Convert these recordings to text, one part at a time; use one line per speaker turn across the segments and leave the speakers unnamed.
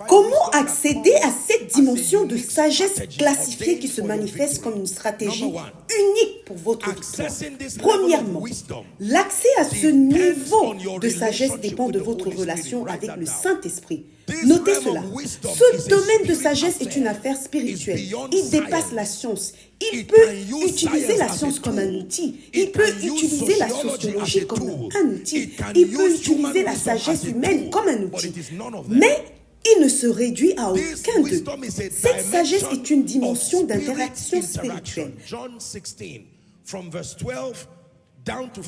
Comment accéder à cette dimension de sagesse classifiée qui se manifeste comme une stratégie unique pour votre victoire? Premièrement, l'accès à ce niveau de sagesse dépend de votre relation avec le Saint-Esprit. Notez cela. Ce domaine de sagesse est une affaire spirituelle. Il dépasse la science. Il peut utiliser la science comme un outil. Il peut utiliser la sociologie comme un outil. Il peut utiliser la sagesse humaine comme un outil. Mais il ne se réduit à aucun d'eux. Cette sagesse est une dimension d'interaction spirituelle.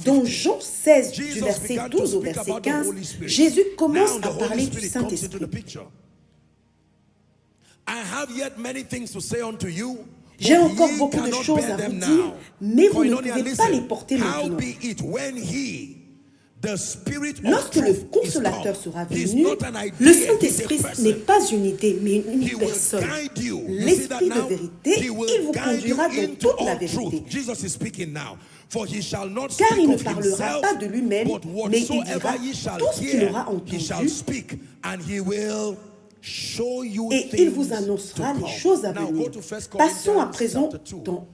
Dans Jean 16, du verset 12 au verset 15, Jésus commence à parler du Saint-Esprit. J'ai encore beaucoup de choses à vous dire, mais vous ne pouvez pas les porter maintenant. Lorsque le Consolateur sera venu, le Saint-Esprit n'est pas une idée, mais une personne. L'Esprit de vérité, il vous conduira dans toute la vérité. Car il ne parlera pas de lui-même, mais il dira tout ce qu'il aura entendu et il vous annoncera les choses à venir. Passons à présent dans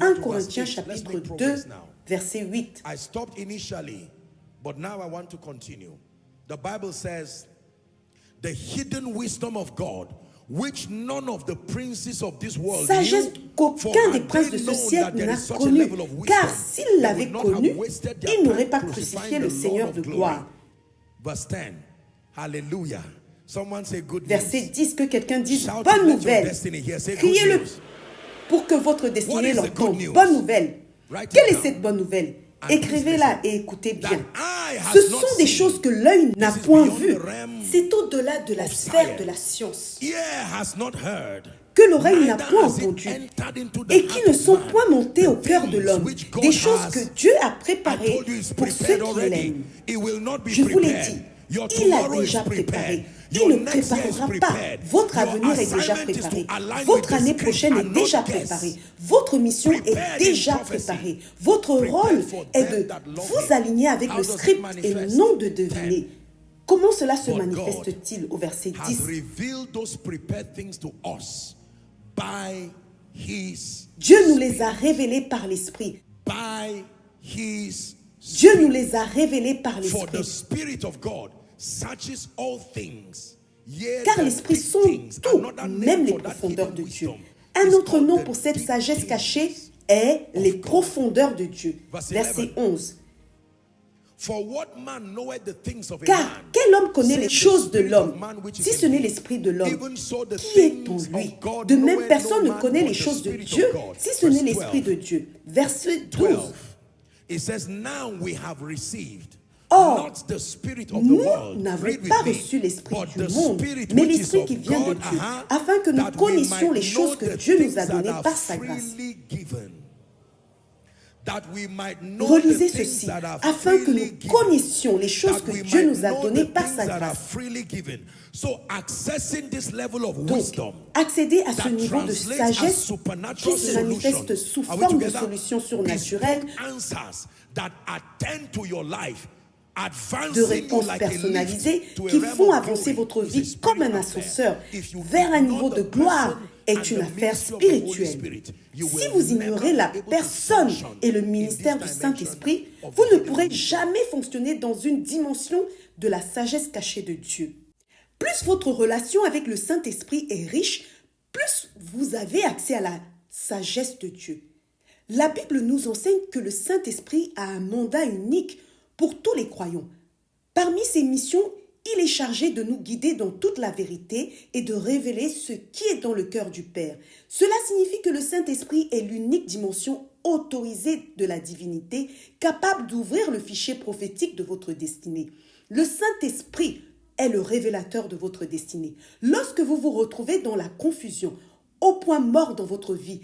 1 Corinthiens chapitre 2, verset 8.
But now I want to continue. The Bible says, the hidden wisdom of God, which none of the princes of this world
sagesse qu'aucun des princes de ce siècle n'a connue, car s'il l'avait connue, il n'aurait pas crucifié le Seigneur de gloire.
Verse 10. Hallelujah. Someone say good news.
Verset 10, que quelqu'un dise bonne nouvelle. Criez-le pour que votre destinée l'entende. Bonne nouvelle. Quelle est cette bonne nouvelle? Écrivez-la et écoutez bien. Ce sont des choses que l'œil n'a point vues. C'est au-delà de la sphère de la science. Que l'oreille n'a point entendu et qui ne sont point montées au cœur de l'homme. Des choses que Dieu a préparées pour ceux qui l'aiment. Je vous l'ai dit. Il a déjà préparé. Il ne préparera pas. Votre avenir est déjà préparé. Votre année prochaine est déjà préparée. Votre mission est déjà préparée. Votre rôle est de vous aligner avec le script et non de deviner. Comment cela se manifeste-t-il au verset 10? Dieu nous les a révélés par l'Esprit. Dieu nous les a révélés par l'Esprit. Car l'Esprit sonde tout, même les profondeurs de Dieu. Un autre nom pour cette sagesse cachée est les profondeurs de Dieu. Verset 11. Car quel homme connaît les choses de l'homme, si ce n'est l'esprit de l'homme qui est en lui? De même, personne ne connaît les choses de Dieu, si ce n'est l'esprit de Dieu. Verset 12. Or, nous n'avons pas reçu l'esprit du monde, mais l'esprit qui vient de Dieu, afin que nous connaissions les choses que Dieu nous a données par sa grâce. Relisez ceci, afin que nous connaissions les choses que Dieu nous a données par sa grâce. Donc, accéder à ce niveau de sagesse qui se manifeste sous forme de solutions surnaturelles, de réponses personnalisées qui font avancer votre vie comme un ascenseur vers un niveau de gloire est une affaire spirituelle. Si vous ignorez la personne et le ministère du Saint-Esprit, vous ne pourrez jamais fonctionner dans une dimension de la sagesse cachée de Dieu. Plus votre relation avec le Saint-Esprit est riche, plus vous avez accès à la sagesse de Dieu. La Bible nous enseigne que le Saint-Esprit a un mandat unique pour tous les croyants. Parmi ses missions, il est chargé de nous guider dans toute la vérité et de révéler ce qui est dans le cœur du Père. Cela signifie que le Saint-Esprit est l'unique dimension autorisée de la divinité, capable d'ouvrir le fichier prophétique de votre destinée. Le Saint-Esprit est le révélateur de votre destinée. Lorsque vous vous retrouvez dans la confusion, au point mort dans votre vie,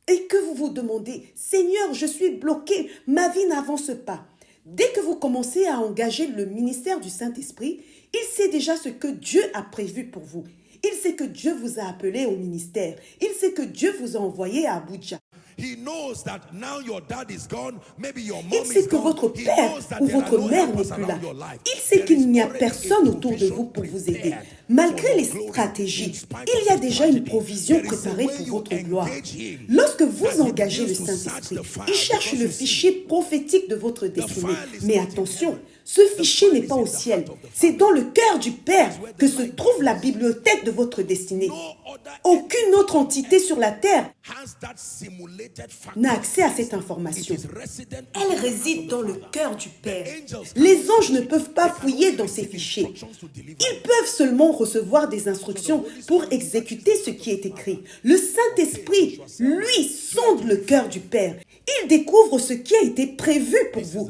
et que vous vous demandez « Seigneur, je suis bloqué, ma vie n'avance pas », dès que vous commencez à engager le ministère du Saint-Esprit, il sait déjà ce que Dieu a prévu pour vous. Il sait que Dieu vous a appelé au ministère. Il sait que Dieu vous a envoyé à Abuja.
He knows that now your dad is gone, maybe your
Il
mom
sait
is
que
gone.
votre
He
père
knows that
ou
there are
votre
no
mère
helpers
n'est plus
around
là.
your life.
Il sait
There
qu'il
is
n'y a
already
personne
a
autour de
provision
vous pour vous aider.
prepared
Malgré
for
les
your glory.
stratégies,
In spite
il
of
y a
the
déjà une
tragedy,
provision
there is a
préparée
way
pour
you
votre gloire.
engage him
Lorsque vous
that he
engagez le
begins to
Saint-Esprit,
search the file
il cherche
because
le
you see,
fichier prophétique de votre destinée.
file is
Mais
not in
attention,
heaven.
ce fichier n'est pas au ciel. C'est dans le cœur du Père que se trouve la bibliothèque de votre destinée.
No other
Aucune autre entité sur la terre
has that simulated fact.
n'a accès à cette
It
information.
is resident in
Elle
the heart
réside
of the
dans le
Father.
cœur du Père.
angels
Les
can
anges ne peuvent pas fouiller dans ces fichiers. Ils peuvent seulement recevoir des instructions pour exécuter ce qui est écrit. Le Saint-Esprit, lui, sonde le cœur du Père. Il découvre ce qui a été prévu pour vous.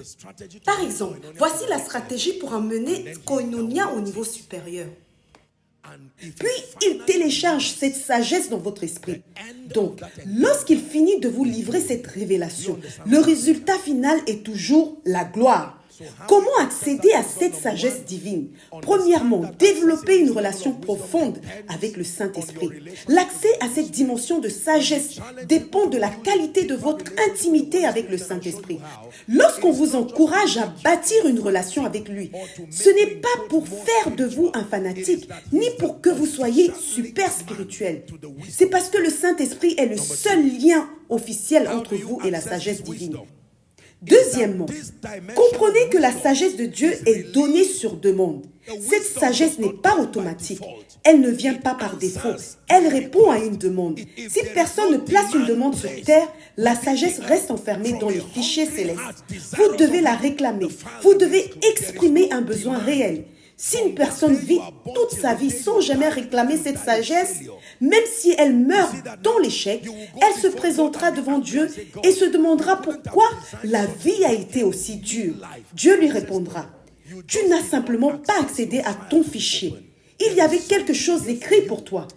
Par exemple, voici la stratégie pour amener Koinonia au niveau supérieur. Puis, il télécharge cette sagesse dans votre esprit. Donc, lorsqu'il finit de vous livrer cette révélation, le résultat final est toujours la gloire. Comment accéder à cette sagesse divine? Premièrement, développer une relation profonde avec le Saint-Esprit. L'accès à cette dimension de sagesse dépend de la qualité de votre intimité avec le Saint-Esprit. Lorsqu'on vous encourage à bâtir une relation avec lui, ce n'est pas pour faire de vous un fanatique, ni pour que vous soyez super spirituel. C'est parce que le Saint-Esprit est le seul lien officiel entre vous et la sagesse divine. Deuxièmement, comprenez que la sagesse de Dieu est donnée sur demande. Cette sagesse n'est pas automatique. Elle ne vient pas par défaut. Elle répond à une demande. Si personne ne place une demande sur terre, la sagesse reste enfermée dans les fichiers célestes. Vous devez la réclamer. Vous devez exprimer un besoin réel. Si une personne vit toute sa vie sans jamais réclamer cette sagesse, même si elle meurt dans l'échec, elle se présentera devant Dieu et se demandera pourquoi la vie a été aussi dure. Dieu lui répondra, « Tu n'as simplement pas accédé à ton fichier. Il y avait quelque chose d'écrit pour toi. »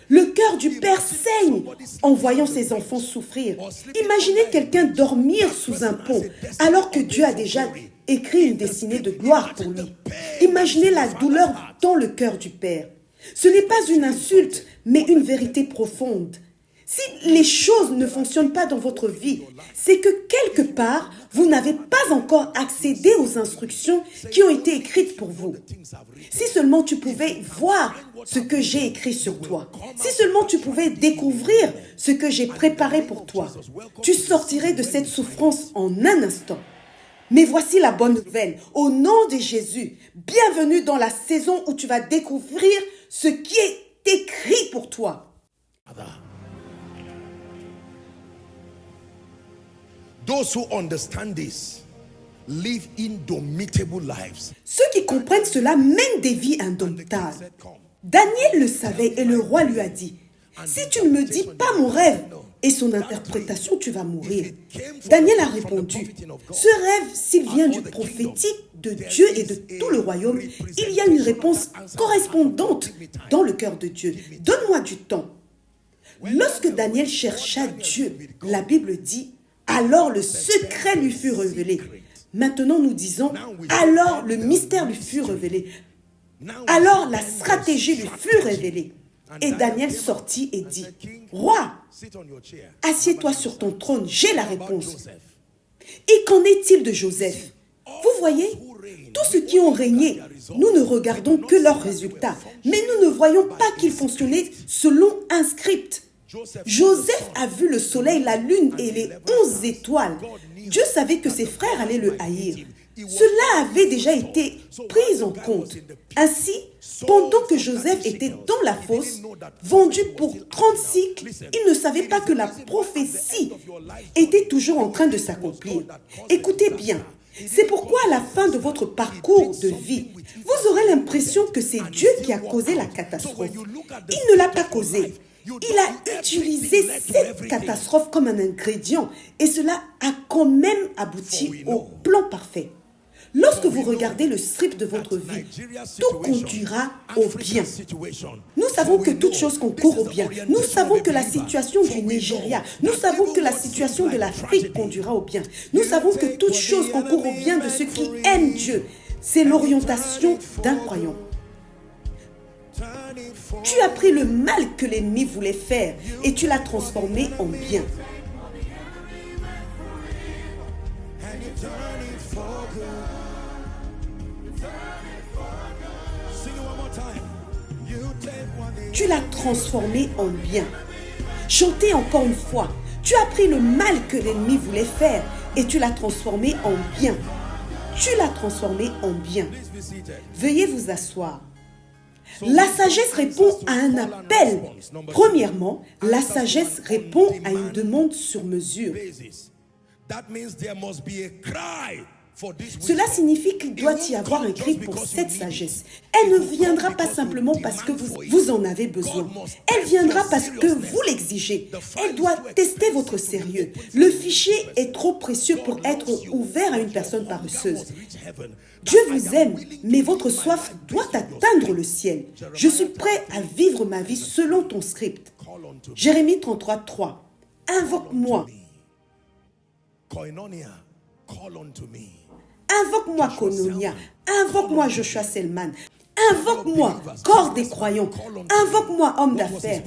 Le cœur du Père saigne en voyant ses enfants souffrir. Imaginez quelqu'un dormir sous un pont alors que Dieu a déjà écrit une destinée de gloire pour lui. Imaginez la douleur dans le cœur du Père. Ce n'est pas une insulte, mais une vérité profonde. Si les choses ne fonctionnent pas dans votre vie, c'est que quelque part, vous n'avez pas encore accédé aux instructions qui ont été écrites pour vous. Si seulement tu pouvais voir ce que j'ai écrit sur toi, si seulement tu pouvais découvrir ce que j'ai préparé pour toi, tu sortirais de cette souffrance en un instant. Mais voici la bonne nouvelle. Au nom de Jésus, bienvenue dans la saison où tu vas découvrir ce qui est écrit pour toi.
Those who understand this live indomitable lives.
Ceux qui comprennent cela mènent des vies indomptables. Daniel le savait et le roi lui a dit, « Si tu ne me dis pas mon rêve et son interprétation, tu vas mourir. » Daniel a répondu, « Ce rêve, s'il vient du prophétique, de Dieu et de tout le royaume, il y a une réponse correspondante dans le cœur de Dieu. Donne-moi du temps. » Lorsque Daniel chercha Dieu, la Bible dit, alors le secret lui fut révélé. Maintenant nous disons, alors le mystère lui fut révélé. Alors la stratégie lui fut révélée. Et Daniel sortit et dit, Roi, assieds-toi sur ton trône, j'ai la réponse. Et qu'en est-il de Joseph? Vous voyez, tous ceux qui ont régné, nous ne regardons que leurs résultats, mais nous ne voyons pas qu'ils fonctionnaient selon un script. Joseph a vu le soleil, la lune et les 11 étoiles. Dieu savait que ses frères allaient le haïr. Cela avait déjà été pris en compte. Ainsi, pendant que Joseph était dans la fosse, vendu pour 30 cycles, il ne savait pas que la prophétie était toujours en train de s'accomplir. Écoutez bien. C'est pourquoi à la fin de votre parcours de vie, vous aurez l'impression que c'est Dieu qui a causé la catastrophe. Il ne l'a pas causée. Il a utilisé cette catastrophe comme un ingrédient et cela a quand même abouti au plan parfait. Lorsque vous regardez le script de votre vie, tout conduira au bien. Nous savons que toute chose concourt au bien. Nous savons que la situation du Nigeria, nous savons que la situation de l'Afrique conduira au bien. Nous savons que toute chose concourt au bien de ceux qui aiment Dieu. C'est l'orientation d'un croyant. Tu as pris le mal que l'ennemi voulait faire et tu l'as transformé en bien.
turn it for good. Sing it one more time. You take one day.
Tu l'as transformé en bien. Chantez encore une fois. Tu as pris le mal que l'ennemi voulait faire et tu l'as transformé en bien. Tu l'as transformé en bien.
Please be seated.
Veuillez vous asseoir. La sagesse répond à un appel. Premièrement, la sagesse répond à une demande sur mesure.
Basis. That means there must be a cry for this
Cela
wisdom.
signifie qu'il doit y avoir un cri pour cette sagesse. Elle ne viendra pas simplement parce que vous en avez besoin. Elle viendra parce que vous l'exigez. Elle doit tester votre sérieux. Le fichier est trop précieux pour être ouvert à une personne paresseuse. Dieu vous aime, mais votre soif doit atteindre le ciel. Je suis prêt à vivre ma vie selon ton script. Jérémie 33, 3. Invoque-moi.
Koinonia, call unto me.
Invoque-moi Koinonia, invoque-moi Joshua Selman, invoque-moi corps des croyants, invoque-moi homme d'affaires.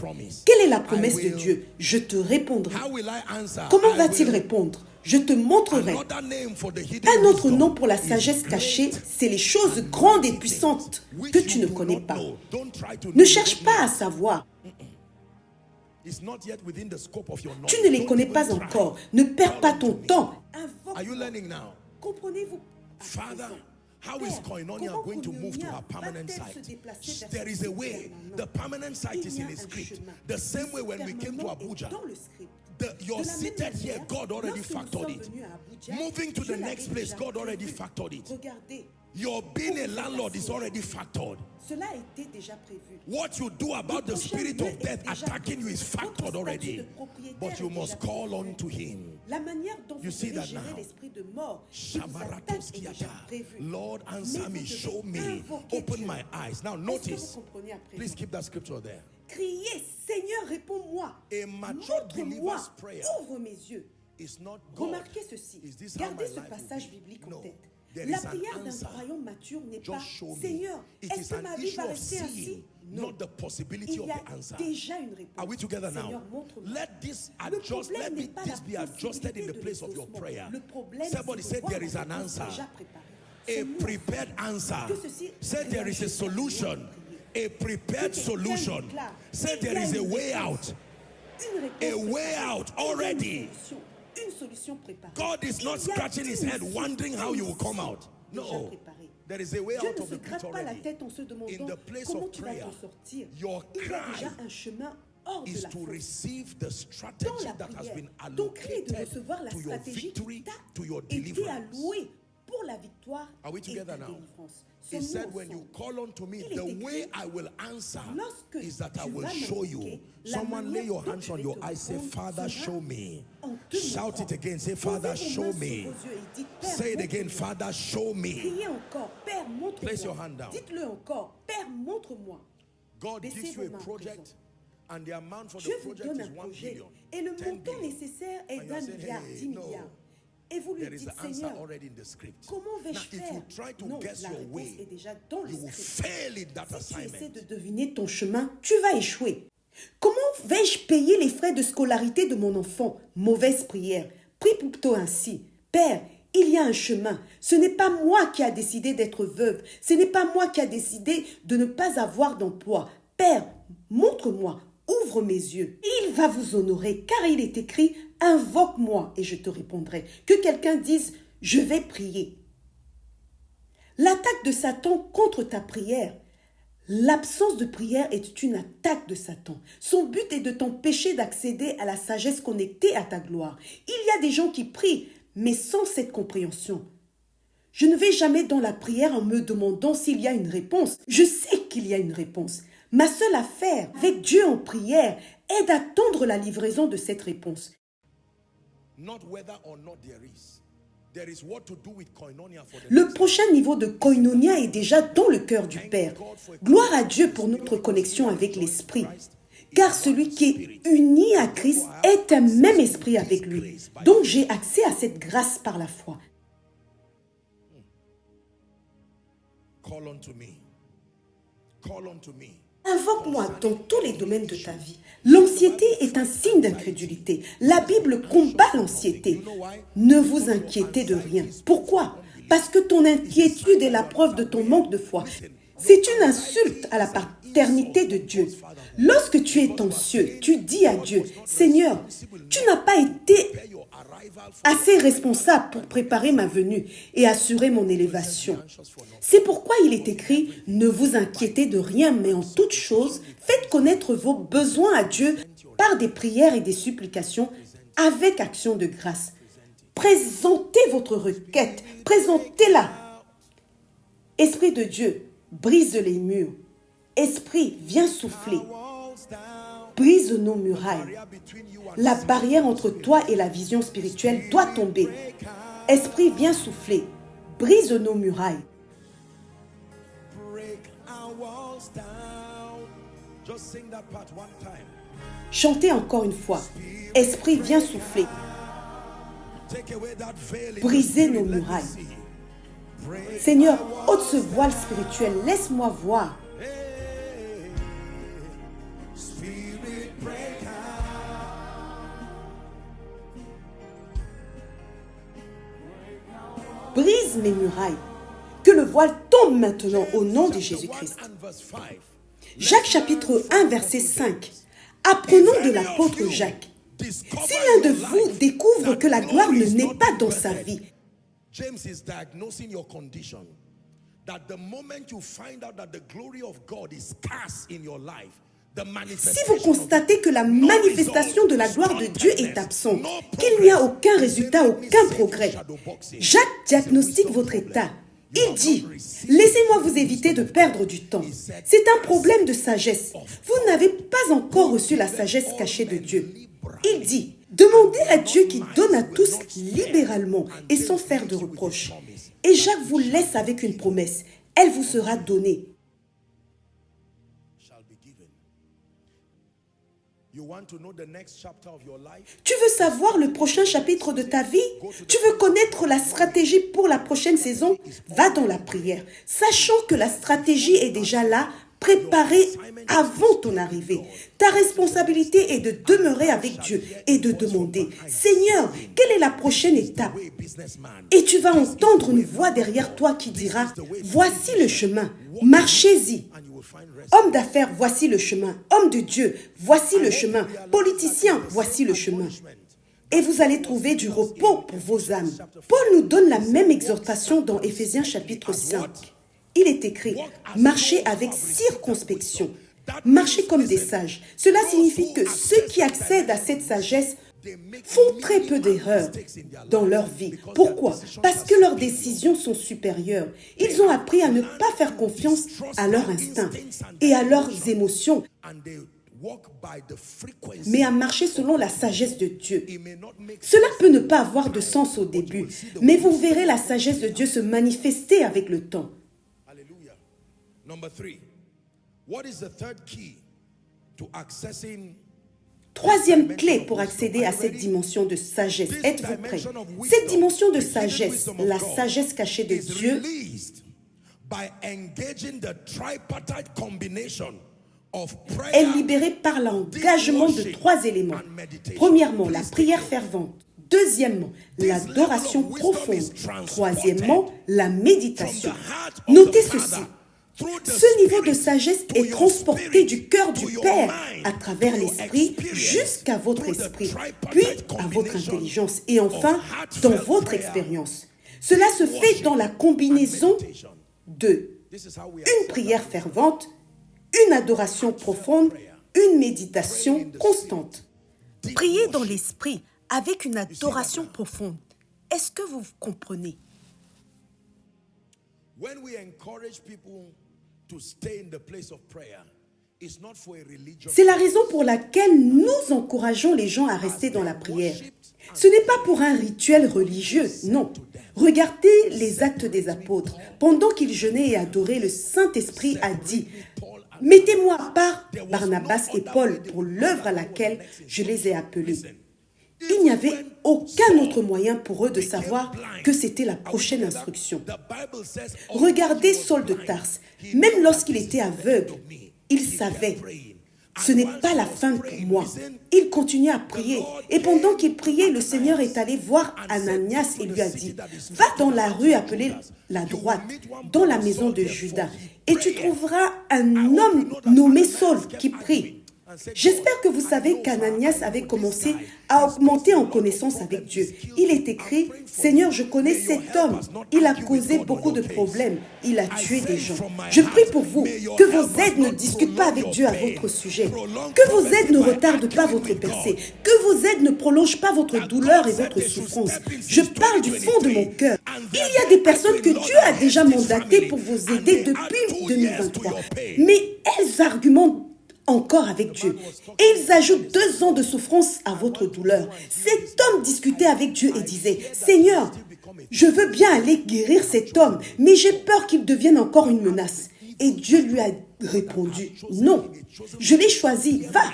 Quelle est la promesse de Dieu? Je te répondrai.
How will I answer?
Comment
I
va-t-il
will.
répondre? Je te montrerai.
Another name for the hidden
Un autre
wisdom
nom pour la
is
sagesse
great
cachée, c'est les choses
and
grandes et
mighty
puissantes
things which
que
you
tu ne
do
connais
not
pas.
know. Don't try to
Ne
know.
cherche pas à savoir.
It's not yet within the scope of your knowledge.
Tu ne les
Don't
connais
even
pas
try.
encore. Ne perds pas ton temps.
Are you learning now?
Comprenez-vous?
Father, how is Koinonia
Comment
going to move to her
Koinonia
permanent
va-t-elle se
site?
déplacer vers
There is
son
a way.
permanent?
The permanent site
Il
is
y a
in the
un
script.
chemin.
The same way when we came to
Permanent est
Abuja,
dans le script.
you're
De la même
seated here,
manière,
God already
lorsque nous
factored
sommes
it.
venus à Abuja,
Moving to
Dieu
the
l'avait
next place,
déjà
God already
prévu.
factored it.
Regardez,
Your being a landlord is already factored.
cela a été déjà prévu.
What you do about the spirit of death attacking you is factored already. But you must call on to him.
La manière dont
You
vous
see
devez
that
gérer
now?
l'esprit de mort qui vous attaque est déjà prévu.
Lord, answer
Mais
me,
vous
show
devez
me,
invoquer
open
Dieu.
my eyes. Now
Est-ce que
notice,
vous comprenez à présent?
please keep that scripture there.
Criez, Seigneur, réponds-moi.
A mature
Montre-moi,
believer's prayer
ouvre mes yeux.
is not God.
Remarquez ceci.
Is this how
Gardez
my
ce
life will
passage
be?
biblique
No.
en tête.
There
La
is an
prière d'un
answer.
croyant mature n'est
Just
pas
show me.
Seigneur,
It
est-ce
is
que
an
ma vie
issue
va
of
rester ainsi?
seeing,
Non.
not the possibility
Il
of
y a
the answer.
déjà une réponse.
Are we together now?
Seigneur, montre-moi.
Let this
Le
adjust.
problème
Let
n'est pas
this be
la
adjusted in the
possibilité
place
de
of your
l'exaucement.
prayer.
Le problème,
Somebody
c'est de
said
voir
there is
la
an
réponse
answer.
déjà préparée.
A
Seulement,
prepared answer.
que ceci
Said there is a
réagisse à
solution.
prier.
A prepared
Que quelqu'un
solution.
déclare,
Said
il y
there
a
is a
une
way
réponse.
out.
Une réponse
A way
préparée.
out
Il y a
already.
Une solution préparée.
God is not
Il y a
scratching his
une
head
issue,
wondering how you will come
une
out.
issue
No.
déjà préparée.
There is a way
Dieu
out
ne
of
se
the pit
gratte pas la
already.
tête en se
In
demandant
the place
comment
of
tu vas
prayer,
t'en sortir.
your
Il y a
cry
déjà un chemin hors de
is
la
to
fosse.
receive the
Dans
strategy
la
that has
prière,
been
ton cri est de
allocated
recevoir la
to your
stratégie
victory,
qui t'a
to your
été
deliverance.
allouée pour la victoire
Are we
et ta
together now?
délivrance.
He
Sommes-nous
said, when you
ensemble?
call unto me,
Il est
the
écrit,
way I will answer
lorsque
is that I
tu
will
vas
show you.
m'invoquer, la
Someone lay
manière
your
dont
hands
je
on
vais
your
te
eyes, say,
répondre
Father,
sera
show me.
en te
Shout
montrant.
it again, say,
Posez
Father,
vos
show
mains sur
me.
vos yeux et dites, Père,
Say it again,
montre-moi.
Father, show me.
Criez encore, Père,
Place your
montre-moi.
hand down.
Dites-le encore, Père, montre-moi.
God
Baissez
gives you
vos
a
mains à
project,
présent.
and the amount for
Dieu
the
vous
project
donne
is
un
1
projet
billion.
et le
10
montant
billion.
nécessaire est
And you're
d'1
saying,
milliard,
hey,
10
no.
milliards. Et vous lui
There is
dites,
the answer
Seigneur,
already in the script.
comment vais-je
Now, if
faire?
you try to
Non,
guess
la
your
réponse
way,
est déjà dans le
you will
script.
fail in that
Si tu essaies
assignment.
de deviner ton chemin, tu vas échouer. Comment vais-je payer les frais de scolarité de mon enfant? Mauvaise prière. Prie plutôt ainsi. Père, il y a un chemin. Ce n'est pas moi qui a décidé d'être veuve. Ce n'est pas moi qui a décidé de ne pas avoir d'emploi. Père, montre-moi. Ouvre mes yeux. Il va vous honorer car il est écrit « Invoque-moi et je te répondrai ». Que quelqu'un dise « Je vais prier ». L'attaque de Satan contre ta prière. L'absence de prière est une attaque de Satan. Son but est de t'empêcher d'accéder à la sagesse connectée à ta gloire. Il y a des gens qui prient, mais sans cette compréhension. Je ne vais jamais dans la prière en me demandant s'il y a une réponse. Je sais qu'il y a une réponse. Ma seule affaire avec Dieu en prière est d'attendre la livraison de cette réponse.
Not whether or not there is. There is what to do with koinonia for the
Le
next
prochain niveau de koinonia est déjà dans le cœur du Père. Gloire à Dieu pour notre connexion avec l'Esprit. Car celui qui est uni à Christ est un même esprit avec lui. Donc j'ai accès à cette grâce par la foi.
Call unto me. Call unto me.
Invoque-moi dans tous les domaines de ta vie. L'anxiété est un signe d'incrédulité. La Bible combat l'anxiété. Ne vous inquiétez de rien. Pourquoi? Parce que ton inquiétude est la preuve de ton manque de foi. C'est une insulte à la paternité de Dieu. Lorsque tu es anxieux, tu dis à Dieu, Seigneur, tu n'as pas été assez responsable pour préparer ma venue et assurer mon élévation. C'est pourquoi il est écrit, ne vous inquiétez de rien, mais en toute chose, faites connaître vos besoins à Dieu par des prières et des supplications avec action de grâce. Présentez votre requête, présentez-la. Esprit de Dieu, brise les murs. Esprit, viens souffler. Brise nos murailles. La barrière entre toi et la vision spirituelle doit tomber. Esprit, viens souffler. Brise nos murailles. Chantez encore une fois. Esprit, viens souffler. Brisez nos murailles. Seigneur, ôte ce voile spirituel. Laisse-moi voir. Brise mes murailles. Que le voile tombe maintenant au nom de Jésus-Christ. Jacques chapitre 1 verset 5. Apprenons de l'apôtre Jacques. Si l'un de vous découvre que la gloire ne naît pas dans sa vie,
James is diagnosing your condition. That the moment you find out that the glory of God is scarce in your life,
si vous constatez que la manifestation de la gloire de Dieu est absente, qu'il n'y a aucun résultat, aucun progrès, Jacques diagnostique votre état. Il dit, laissez-moi vous éviter de perdre du temps. C'est un problème de sagesse. Vous n'avez pas encore reçu la sagesse cachée de Dieu. Il dit, demandez à Dieu qui donne à tous libéralement et sans faire de reproches. Et Jacques vous laisse avec une promesse. Elle vous sera donnée. Tu veux savoir le prochain chapitre de ta vie? Tu veux connaître la stratégie pour la prochaine saison? Va dans la prière, sachant que la stratégie est déjà là, préparée avant ton arrivée. Ta responsabilité est de demeurer avec Dieu et de demander, Seigneur, quelle est la prochaine étape? Et tu vas entendre une voix derrière toi qui dira, voici le chemin, marchez-y. Homme d'affaires, voici le chemin. Homme de Dieu, voici le chemin. Politicien, voici le chemin. Et vous allez trouver du repos pour vos âmes. Paul nous donne la même exhortation dans Éphésiens chapitre 5. Il est écrit, marchez avec circonspection. Marchez comme des sages. Cela signifie que ceux qui accèdent à cette sagesse font très peu d'erreurs dans leur vie. Pourquoi? Parce que leurs décisions sont supérieures. Ils ont appris à ne pas faire confiance à leur instinct et à leurs émotions, mais à marcher selon la sagesse de Dieu. Cela peut ne pas avoir de sens au début, mais vous verrez la sagesse de Dieu se manifester avec le temps.
Alléluia. Number 3. What is the third key to accessing?
Troisième clé pour accéder à cette dimension de sagesse. Êtes-vous prêts? Cette dimension de sagesse, la sagesse cachée de Dieu, est libérée par l'engagement de 3 éléments. Premièrement, la prière fervente. Deuxièmement, l'adoration profonde. Troisièmement, la méditation. Notez ceci. Ce niveau de sagesse est transporté du cœur du Père à travers l'esprit jusqu'à votre esprit, puis à votre intelligence et enfin dans votre expérience. Cela se fait dans la combinaison de une prière fervente, une adoration profonde, une méditation constante. Priez dans l'esprit avec une adoration profonde. Est-ce que vous comprenez? C'est la raison pour laquelle nous encourageons les gens à rester dans la prière. Ce n'est pas pour un rituel religieux, non. Regardez les Actes des Apôtres. Pendant qu'ils jeûnaient et adoraient, le Saint-Esprit a dit « Mettez-moi à part Barnabas et Paul pour l'œuvre à laquelle je les ai appelés. » Il n'y avait aucun autre moyen pour eux de savoir que c'était la prochaine instruction. Regardez Saul de Tarse, même lorsqu'il était aveugle, Il savait, ce n'est pas la fin pour moi. Il continuait à prier. Et pendant qu'il priait, le Seigneur est allé voir Ananias et lui a dit, va dans la rue appelée la droite, dans la maison de Judas, et tu trouveras un homme nommé Saul qui prie. J'espère que vous savez qu'Ananias avait commencé à augmenter en connaissance avec Dieu. Il est écrit, Seigneur, je connais cet homme. Il a causé beaucoup de problèmes. Il a tué des gens. Je prie pour vous que vos aides ne discutent pas avec Dieu à votre sujet. Que vos aides ne retardent pas votre percée. Que vos aides ne prolongent pas votre douleur et votre souffrance. Je parle du fond de mon cœur. Il y a des personnes que Dieu a déjà mandatées pour vous aider depuis 2023. Mais elles argumentent encore avec Dieu. Et ils ajoutent 2 ans de souffrance à votre douleur. Cet homme discutait avec Dieu et disait, Seigneur, je veux bien aller guérir cet homme, mais j'ai peur qu'il devienne encore une menace. Et Dieu lui a répondu, non, je l'ai choisi, va.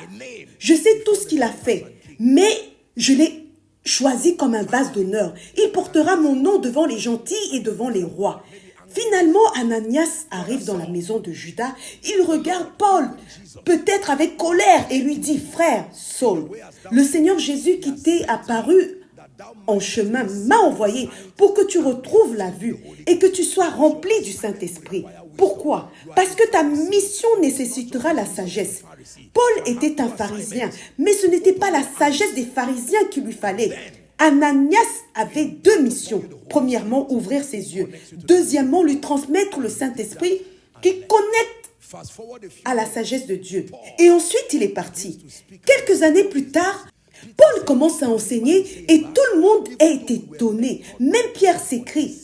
Je sais tout ce qu'il a fait, mais je l'ai choisi comme un vase d'honneur. Il portera mon nom devant les gentils et devant les rois. Finalement, Ananias arrive dans la maison de Judas. Il regarde Paul, peut-être avec colère, et lui dit, frère Saul, le Seigneur Jésus qui t'est apparu en chemin m'a envoyé pour que tu retrouves la vue et que tu sois rempli du Saint-Esprit. Pourquoi? Parce que ta mission nécessitera la sagesse. Paul était un pharisien, mais ce n'était pas la sagesse des pharisiens qu'il lui fallait. Ananias avait 2 missions. Premièrement, ouvrir ses yeux. Deuxièmement, lui transmettre le Saint-Esprit qui connecte à la sagesse de Dieu. Et ensuite, il est parti. Quelques années plus tard, Paul commence à enseigner et tout le monde est étonné. Même Pierre s'écrie.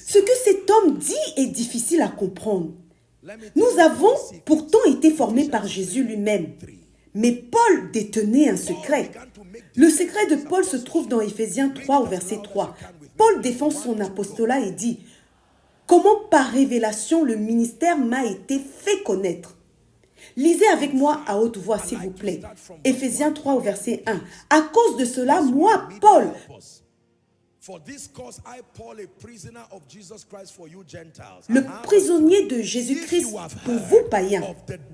Ce que cet homme dit est difficile à comprendre. Nous avons pourtant été formés par Jésus lui-même. Mais Paul détenait un secret. Le secret de Paul se trouve dans Éphésiens 3 au verset 3. Paul défend son apostolat et dit « Comment par révélation le ministère m'a été fait connaître ?» Lisez avec moi à haute voix, s'il vous plaît. Éphésiens 3 au verset 1. « À cause de cela, moi, Paul, le prisonnier de Jésus-Christ pour vous païens.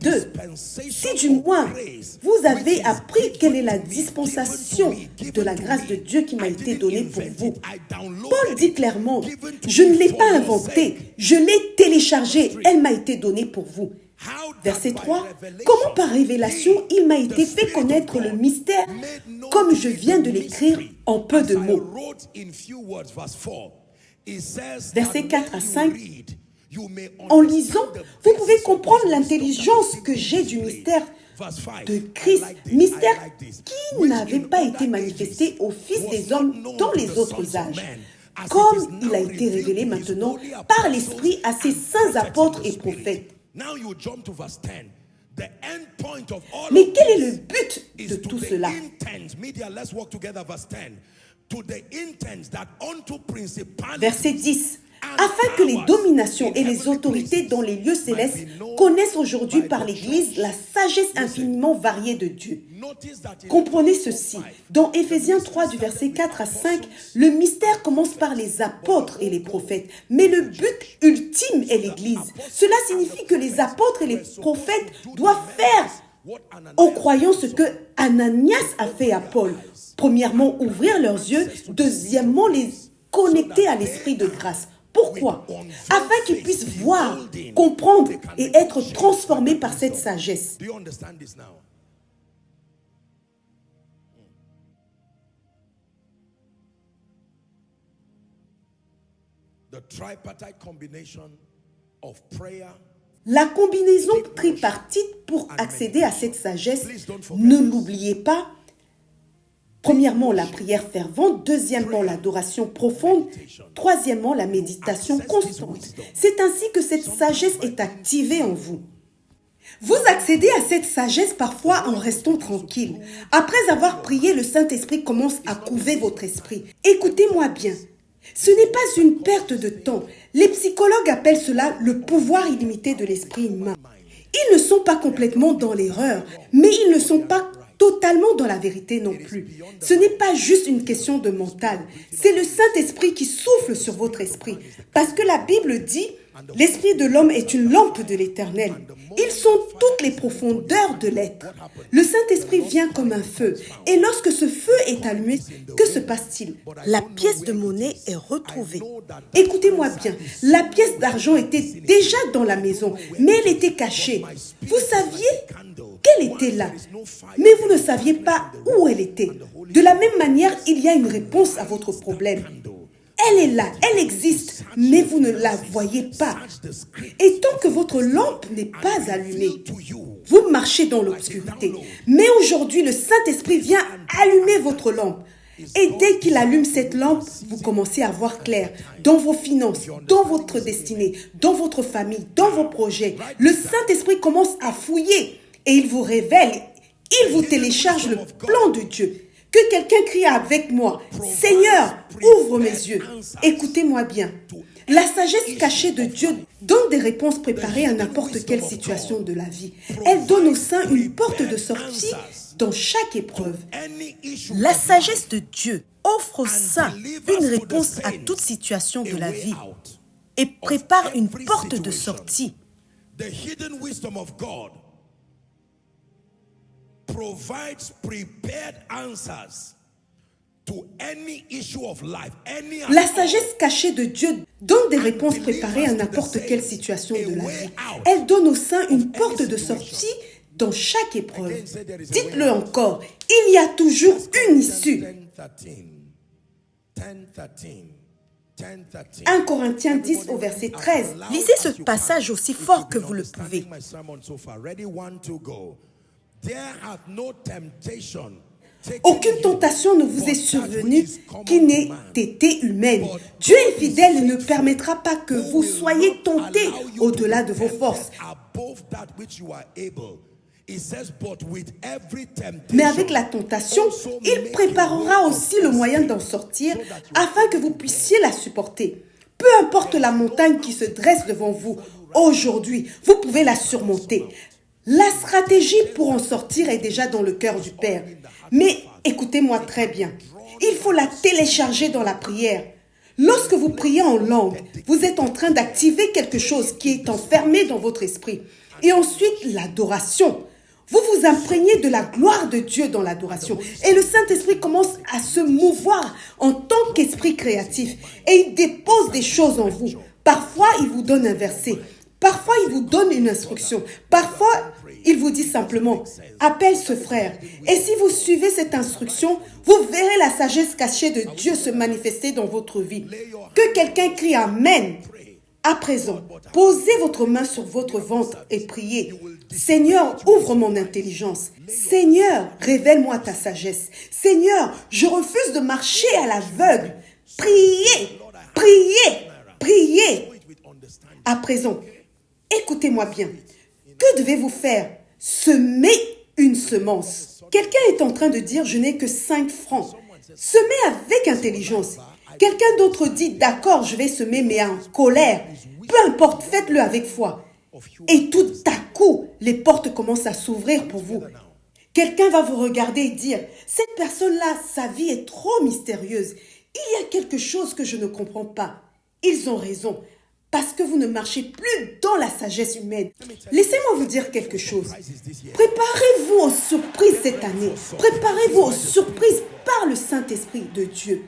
2. Si du moins vous avez appris quelle est la dispensation de la grâce de Dieu qui m'a été donnée pour vous. Paul dit clairement, je ne l'ai pas inventée, je l'ai téléchargée, elle m'a été donnée pour vous. Verset 3, comment par révélation il m'a été fait connaître le mystère comme je viens de l'écrire en peu de mots. Versets 4 à 5, en lisant, vous pouvez comprendre l'intelligence que j'ai du mystère de Christ, mystère qui n'avait pas été manifesté aux fils des hommes dans les autres âges, comme il a été révélé maintenant par l'Esprit à ses saints apôtres et prophètes. Mais quel est le but de tout cela? Verset 10. Afin que les dominations et les autorités dans les lieux célestes connaissent aujourd'hui par l'Église la sagesse infiniment variée de Dieu. Comprenez ceci. Dans Éphésiens 3 du verset 4 à 5, le mystère commence par les apôtres et les prophètes. Mais le but ultime est l'Église. Cela signifie que les apôtres et les prophètes doivent faire aux croyants ce que Ananias a fait à Paul. Premièrement, ouvrir leurs yeux. Deuxièmement, les connecter à l'esprit de grâce. Pourquoi? Afin qu'ils puissent voir, comprendre et être transformés par cette sagesse. La combinaison tripartite pour accéder à cette sagesse, ne l'oubliez pas. Premièrement, la prière fervente. Deuxièmement, l'adoration profonde. Troisièmement, la méditation constante. C'est ainsi que cette sagesse est activée en vous. Vous accédez à cette sagesse parfois en restant tranquille. Après avoir prié, le Saint-Esprit commence à couver votre esprit. Écoutez-moi bien. Ce n'est pas une perte de temps. Les psychologues appellent cela le pouvoir illimité de l'esprit humain. Ils ne sont pas complètement dans l'erreur, mais ils ne sont pas totalement dans la vérité non plus. Ce n'est pas juste une question de mental. C'est le Saint-Esprit qui souffle sur votre esprit. Parce que la Bible dit, L'esprit de l'homme est une lampe de l'Éternel. Ils sont toutes les profondeurs de l'être. Le Saint-Esprit vient comme un feu. Et lorsque ce feu est allumé, que se passe-t-il? La pièce de monnaie est retrouvée. Écoutez-moi bien, la pièce d'argent était déjà dans la maison, mais elle était cachée. Vous saviez qu'elle était là, mais vous ne saviez pas où elle était. De la même manière, il y a une réponse à votre problème. Elle est là, elle existe, mais vous ne la voyez pas. Et tant que votre lampe n'est pas allumée, vous marchez dans l'obscurité. Mais aujourd'hui, le Saint-Esprit vient allumer votre lampe. Et dès qu'il allume cette lampe, vous commencez à voir clair dans vos finances, dans votre destinée, dans votre famille, dans vos projets. Le Saint-Esprit commence à fouiller et il vous révèle, il vous télécharge le plan de Dieu. Que quelqu'un crie avec moi, Seigneur, ouvre mes yeux. Écoutez-moi bien. La sagesse cachée de Dieu donne des réponses préparées à n'importe quelle situation de la vie. Elle donne aux saints une porte de sortie dans chaque épreuve. La sagesse de Dieu offre aux saints une réponse à toute situation de la vie et prépare une porte de sortie.
Provides prepared answers to any issue of life,
La sagesse cachée de Dieu donne des réponses préparées à n'importe quelle situation de la vie. Elle donne aux saints une porte de sortie dans chaque épreuve. Dites-le encore, il y a toujours une issue. 1 Corinthiens 10 au verset 13. Lisez ce passage aussi fort que vous le pouvez. Aucune tentation ne vous est survenue qui n'ait été humaine. Dieu est fidèle et ne permettra pas que vous soyez tentés au-delà de vos forces. Mais avec la tentation, il préparera aussi le moyen d'en sortir afin que vous puissiez la supporter. Peu importe la montagne qui se dresse devant vous, aujourd'hui, vous pouvez la surmonter. La stratégie pour en sortir est déjà dans le cœur du Père. Mais écoutez-moi très bien, il faut la télécharger dans la prière. Lorsque vous priez en langue, vous êtes en train d'activer quelque chose qui est enfermé dans votre esprit. Et ensuite, l'adoration. Vous vous imprégnez de la gloire de Dieu dans l'adoration. Et le Saint-Esprit commence à se mouvoir en tant qu'esprit créatif. Et il dépose des choses en vous. Parfois, il vous donne un verset. Parfois, il vous donne une instruction. Parfois, il vous dit simplement, appelle ce frère. Et si vous suivez cette instruction, vous verrez la sagesse cachée de Dieu se manifester dans votre vie. Que quelqu'un crie Amen. À présent, posez votre main sur votre ventre et priez. Seigneur, ouvre mon intelligence. Seigneur, révèle-moi ta sagesse. Seigneur, je refuse de marcher à l'aveugle. Priez, priez, priez. À présent, écoutez-moi bien. Que devez-vous faire? Semer une semence. Quelqu'un est en train de dire, je n'ai que 5 francs. Semez avec intelligence. Quelqu'un d'autre dit, d'accord, je vais semer, mais en colère. Peu importe, faites-le avec foi. Et tout à coup, les portes commencent à s'ouvrir pour vous. Quelqu'un va vous regarder et dire, cette personne-là, sa vie est trop mystérieuse. Il y a quelque chose que je ne comprends pas. Ils ont raison. Parce que vous ne marchez plus dans la sagesse humaine. Laissez-moi vous dire quelque chose. Préparez-vous aux surprises cette année. Préparez-vous aux surprises par le Saint-Esprit de Dieu.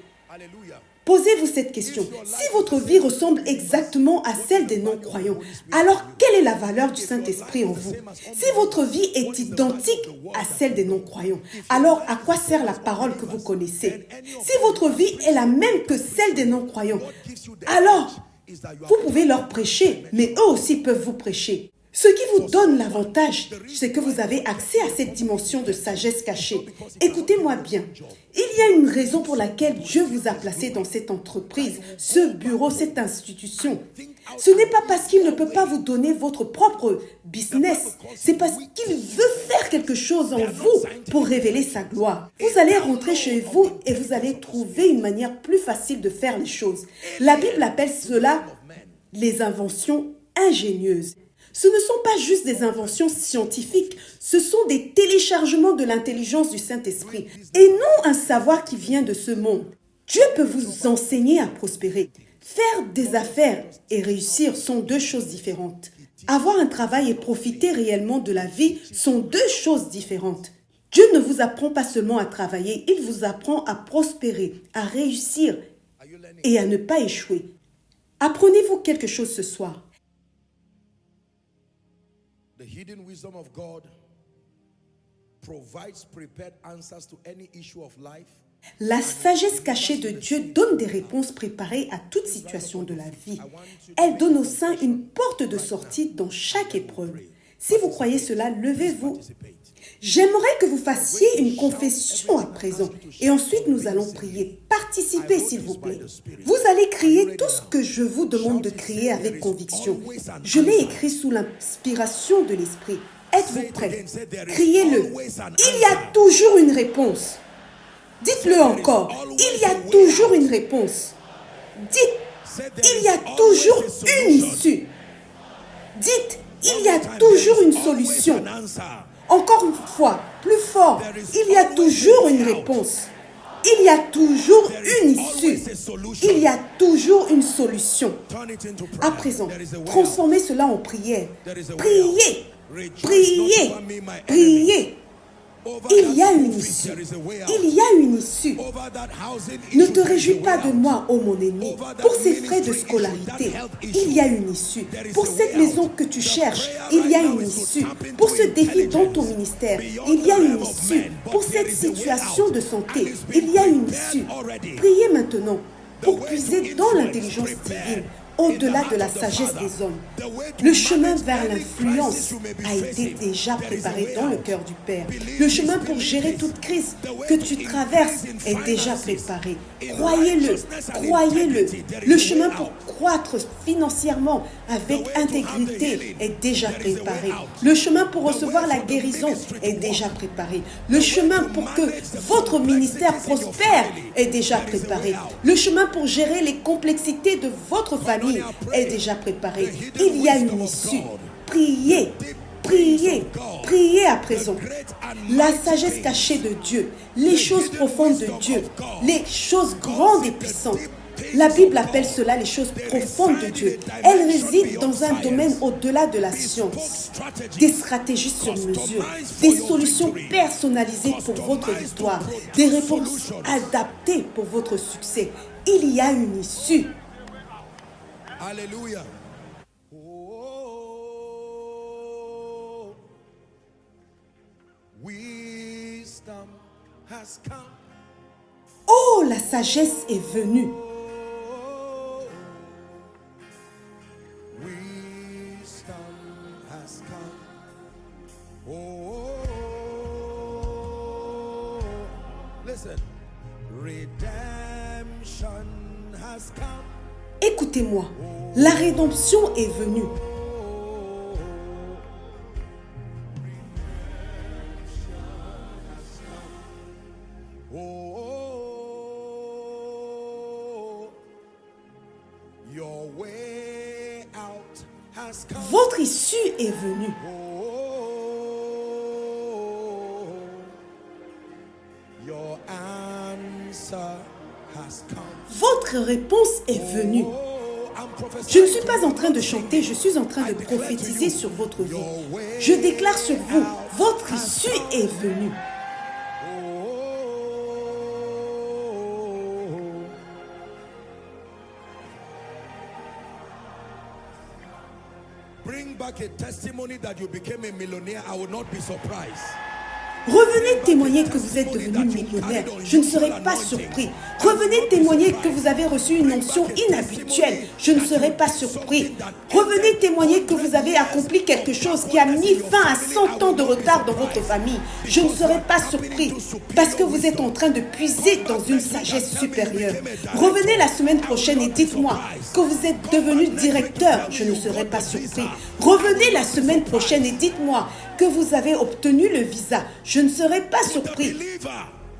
Posez-vous cette question. Si votre vie ressemble exactement à celle des non-croyants, alors quelle est la valeur du Saint-Esprit en vous? Si votre vie est identique à celle des non-croyants, alors à quoi sert la parole que vous connaissez? Si votre vie est la même que celle des non-croyants, alors vous pouvez leur prêcher, mais eux aussi peuvent vous prêcher. Ce qui vous donne l'avantage, c'est que vous avez accès à cette dimension de sagesse cachée. Écoutez-moi bien. Il y a une raison pour laquelle Dieu vous a placé dans cette entreprise, ce bureau, cette institution. Ce n'est pas parce qu'il ne peut pas vous donner votre propre business. C'est parce qu'il veut faire quelque chose en vous pour révéler sa gloire. Vous allez rentrer chez vous et vous allez trouver une manière plus facile de faire les choses. La Bible appelle cela les inventions ingénieuses. Ce ne sont pas juste des inventions scientifiques, ce sont des téléchargements de l'intelligence du Saint-Esprit et non un savoir qui vient de ce monde. Dieu peut vous enseigner à prospérer. Faire des affaires et réussir sont deux choses différentes. Avoir un travail et profiter réellement de la vie sont deux choses différentes. Dieu ne vous apprend pas seulement à travailler, il vous apprend à prospérer, à réussir et à ne pas échouer. Apprenez-vous quelque chose ce soir?
The hidden wisdom of God provides prepared answers to any issue of life.
La sagesse cachée de Dieu donne des réponses préparées à toute situation de la vie. Elle donne aux saints une porte de sortie dans chaque épreuve. Si vous croyez cela, levez-vous. J'aimerais que vous fassiez une confession à présent et ensuite nous allons prier. Participez s'il vous plaît. Vous allez crier tout ce que je vous demande de crier avec conviction. Je l'ai écrit sous l'inspiration de l'Esprit. Êtes-vous prêts? Criez-le. Il y a toujours une réponse. Dites-le encore. Il y a toujours une réponse. Dites, il y a toujours une issue. Dites, il y a toujours une solution. Encore une fois, plus fort, il y a toujours une réponse. Il y a toujours une issue. Il y a toujours une solution. À présent, transformez cela en prière. Priez, priez, priez. Il y a une issue. Il y a une issue. Ne te réjouis pas de moi, ô mon ennemi. Pour ces frais de scolarité, il y a une issue. Pour cette maison que tu cherches, il y a une issue. Pour ce défi dans ton ministère, il y a une issue. Pour cette situation de santé, il y a une issue. Priez maintenant pour puiser dans l'intelligence divine, au-delà de la sagesse des hommes. Le chemin vers l'influence a été déjà préparé dans le cœur du Père. Le chemin pour gérer toute crise que tu traverses est déjà préparé. Croyez-le, croyez-le. Le chemin pour croître financièrement avec intégrité est déjà préparé. Le chemin pour recevoir la guérison est déjà préparé. Le chemin pour que votre ministère prospère est déjà préparé. Le chemin pour gérer les complexités de votre famille est déjà préparé. Il y a une issue. Priez, priez, priez à présent. La sagesse cachée de Dieu, les choses profondes de Dieu, les choses grandes et puissantes. La Bible appelle cela les choses profondes de Dieu. Elles résident dans un domaine au-delà de la science. Des stratégies sur mesure, des solutions personnalisées pour votre victoire, des réponses adaptées pour votre succès. Il y a une issue.
Alléluia. Wisdom has come.
Oh, la sagesse est venue.
Wisdom has come. Oh, listen. Redemption has come.
Écoutez-moi, la rédemption est venue. Votre issue est venue. Votre réponse est venue. Je ne suis pas en train de chanter, je suis en train de prophétiser sur votre vie. Je déclare sur vous, votre issue est venue.
Bring back a testimony that you became a millionaire. I will not be surprised.
Revenez témoigner que vous êtes devenu millionnaire. Je ne serai pas surpris. Revenez témoigner que vous avez reçu une onction inhabituelle. Je ne serai pas surpris. Revenez témoigner que vous avez accompli quelque chose qui a mis fin à 100 ans de retard dans votre famille. Je ne serai pas surpris parce que vous êtes en train de puiser dans une sagesse supérieure. Revenez la semaine prochaine et dites-moi que vous êtes devenu directeur. Je ne serai pas surpris. Revenez la semaine prochaine et dites-moi que vous avez obtenu le visa. Je ne serai pas surpris.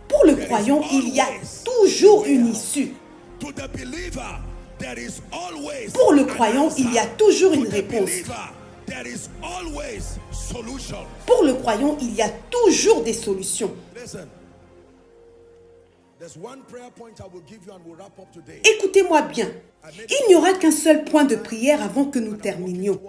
Pour le croyant, il y a toujours une issue. Pour le croyant, il y a toujours une réponse. Pour le croyant, il y a toujours des solutions. Écoutez-moi bien. Il n'y aura qu'un seul point de prière avant que nous terminions.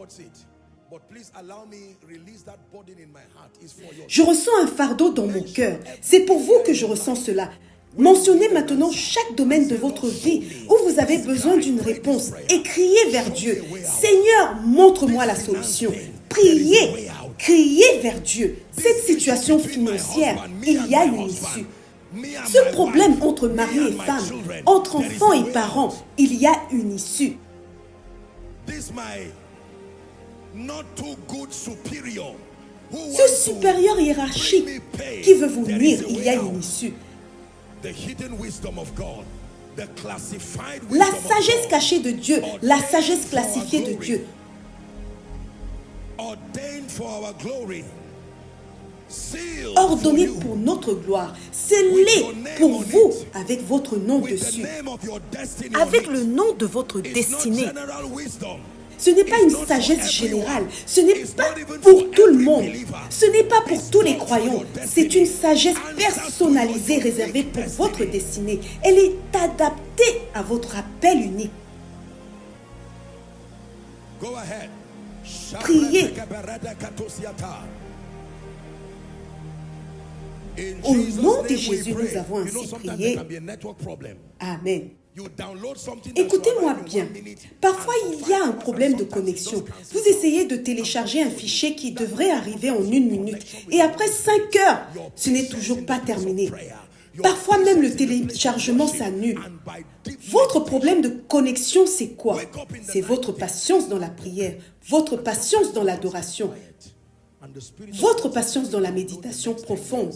Je ressens un fardeau dans mon cœur. C'est pour vous que je ressens cela. Mentionnez maintenant chaque domaine de votre vie où vous avez besoin d'une réponse et criez vers Dieu. Seigneur, montre-moi la solution. Priez, criez vers Dieu. Cette situation financière, il y a une issue. Ce problème entre mari et femme, entre enfants et parents, il y a une issue. Ce supérieur hiérarchique qui veut vous nuire, il y a une issue. La sagesse cachée de Dieu, la sagesse classifiée de Dieu. Ordonnée pour notre gloire, scellée pour vous avec votre nom dessus, avec le nom de votre destinée. Ce n'est pas une sagesse générale, ce n'est pas pour tout le monde, ce n'est pas pour tous les croyants, c'est une sagesse personnalisée réservée pour votre destinée. Elle est adaptée à votre appel unique. Priez. Au nom de Jésus, nous avons ainsi prié. Amen. Écoutez-moi bien. Parfois, il y a un problème de connexion. Vous essayez de télécharger un fichier qui devrait arriver en 1 minute. Et après 5 heures, ce n'est toujours pas terminé. Parfois même, le téléchargement s'annule. Votre problème de connexion, c'est quoi? C'est votre patience dans la prière, votre patience dans l'adoration, votre patience dans la méditation profonde.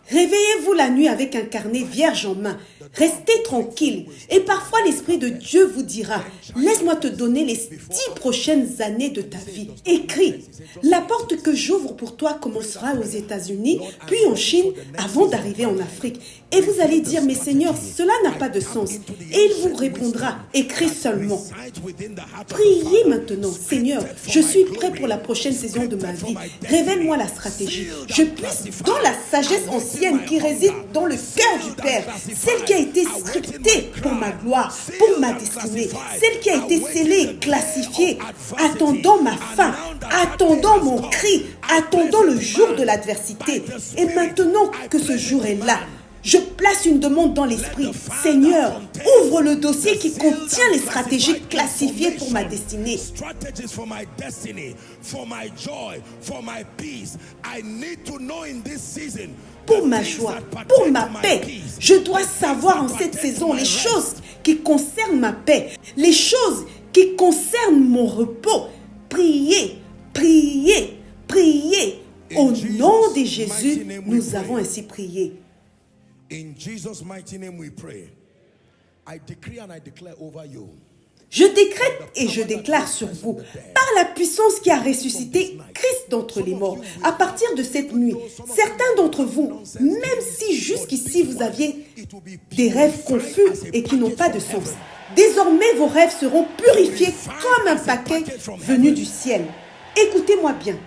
Réveillez-vous la nuit avec un carnet vierge en main. Restez tranquille. Et parfois, l'Esprit de Dieu vous dira, laisse-moi te donner les 10 prochaines années de ta vie. Écris. La porte que j'ouvre pour toi commencera aux États-Unis, puis en Chine, avant d'arriver en Afrique. Et vous allez dire, mais Seigneur, cela n'a pas de sens. Et il vous répondra, écris seulement. Priez maintenant, Seigneur, je suis prêt pour la prochaine saison de ma vie. Révèle-moi la stratégie. Je puisse, dans la sagesse ancienne qui réside dans le cœur du Père, celle qui a été scriptée pour ma gloire, pour ma destinée, celle qui a été scellée et classifiée, attendant ma fin, attendant mon cri, attendant le jour de l'adversité. Et maintenant que ce jour est là, je place une demande dans l'esprit. Seigneur, ouvre le dossier qui contient les stratégies classifiées pour ma destinée. Pour ma joie, pour ma paix. Je dois savoir en cette saison les choses qui concernent ma paix, les choses qui concernent mon repos. Priez, priez, priez. Au nom de Jésus, nous avons ainsi prié.
In Jesus' mighty name we pray. I decree and I declare over you.
Je décrète et je déclare sur vous, par la puissance qui a ressuscité Christ d'entre les morts, à partir de cette nuit, certains d'entre vous, même si jusqu'ici vous aviez des rêves confus et qui n'ont pas de sens, désormais vos rêves seront purifiés comme un paquet venu du ciel. Écoutez-moi bien,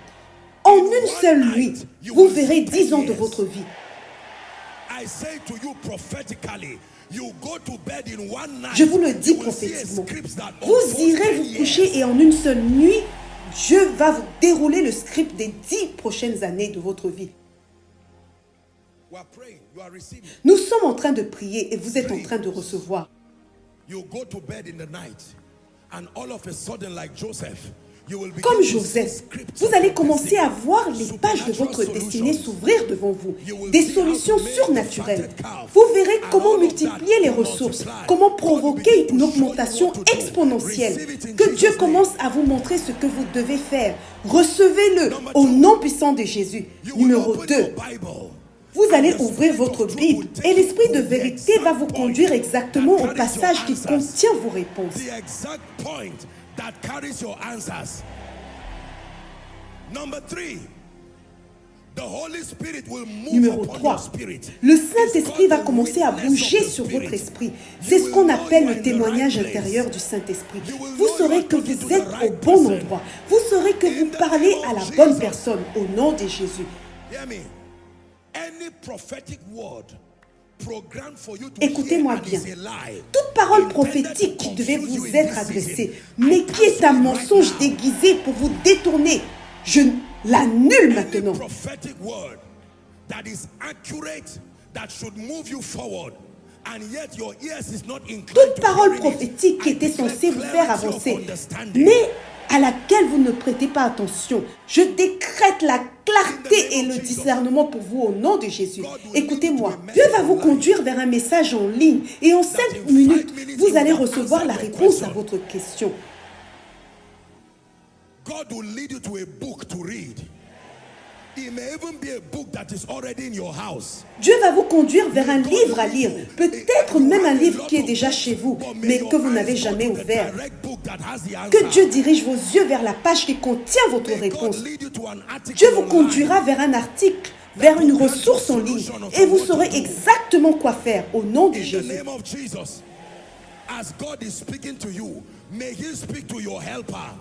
en une seule nuit, vous verrez 10 ans de votre vie. Je vous le dis prophétiquement. Vous irez vous coucher et en une seule nuit, Dieu va vous dérouler le script des 10 prochaines années de votre vie. Nous sommes en train de prier et vous êtes en train de recevoir. Comme Joseph, vous allez commencer à voir les pages de votre destinée s'ouvrir devant vous. Des solutions surnaturelles. Vous verrez comment multiplier les ressources, comment provoquer une augmentation exponentielle. Que Dieu commence à vous montrer ce que vous devez faire. Recevez-le au nom puissant de Jésus. Numéro 2. Vous allez ouvrir votre Bible et l'Esprit de vérité va vous conduire exactement au passage qui contient vos réponses.
That carries your answers. Number 3. The Holy Spirit will move
Numéro
upon
3.
your spirit.
Le Saint-Esprit va commencer à bouger sur votre esprit. C'est ce qu'on appelle le témoignage intérieur du Saint-Esprit. Vous saurez que vous êtes au bon endroit. Vous saurez que vous parlez à la bonne personne au nom de Jésus.
Hear me. Any prophetic word
Écoutez-moi bien. Toute parole prophétique qui devait vous être adressée, mais qui est un mensonge déguisé pour vous détourner, je l'annule maintenant. Toute parole prophétique qui était censée vous faire avancer, mais à laquelle vous ne prêtez pas attention, je décrète la clarté et le discernement pour vous au nom de Jésus. Écoutez-moi, Dieu va vous conduire vers un message en ligne et en 5 minutes, vous allez recevoir la réponse à votre question.
God will lead you to a book to read. It may even be a book that is already in your house.
Dieu va vous conduire vers un livre à lire, peut-être même un livre qui est déjà chez vous, mais que vous n'avez jamais ouvert. Que Dieu dirige vos yeux vers la page qui contient votre réponse. Dieu vous conduira vers un article, vers une ressource en ligne, et vous saurez exactement quoi faire au nom de Jésus.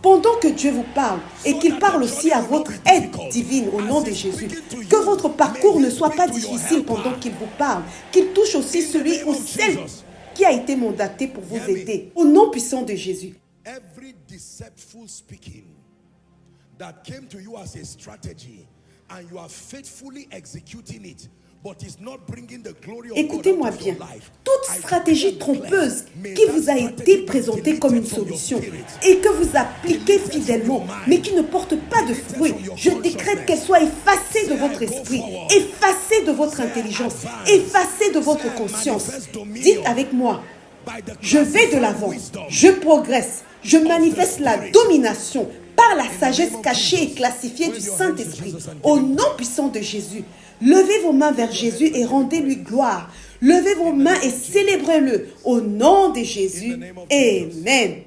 Pendant que Dieu vous parle et qu'il parle aussi à votre aide divine au nom de Jésus, que votre parcours ne soit pas difficile pendant qu'il vous parle, qu'il touche aussi celui ou celle qui a été mandaté pour vous aider au nom puissant de Jésus.
Every deceptful speaking that came to you as a strategy and you are faithfully executing it.
Écoutez-moi bien, toute stratégie trompeuse qui vous a été présentée comme une solution et que vous appliquez fidèlement, mais qui ne porte pas de fruits, je décrète qu'elle soit effacée de votre esprit, effacée de votre intelligence, effacée de votre conscience. Dites avec moi, je vais de l'avant, je progresse, je manifeste la domination par la sagesse cachée et classifiée du Saint-Esprit, au nom puissant de Jésus. Levez vos mains vers Jésus et rendez-lui gloire. Levez vos mains et célébrez-le au nom de Jésus. Amen.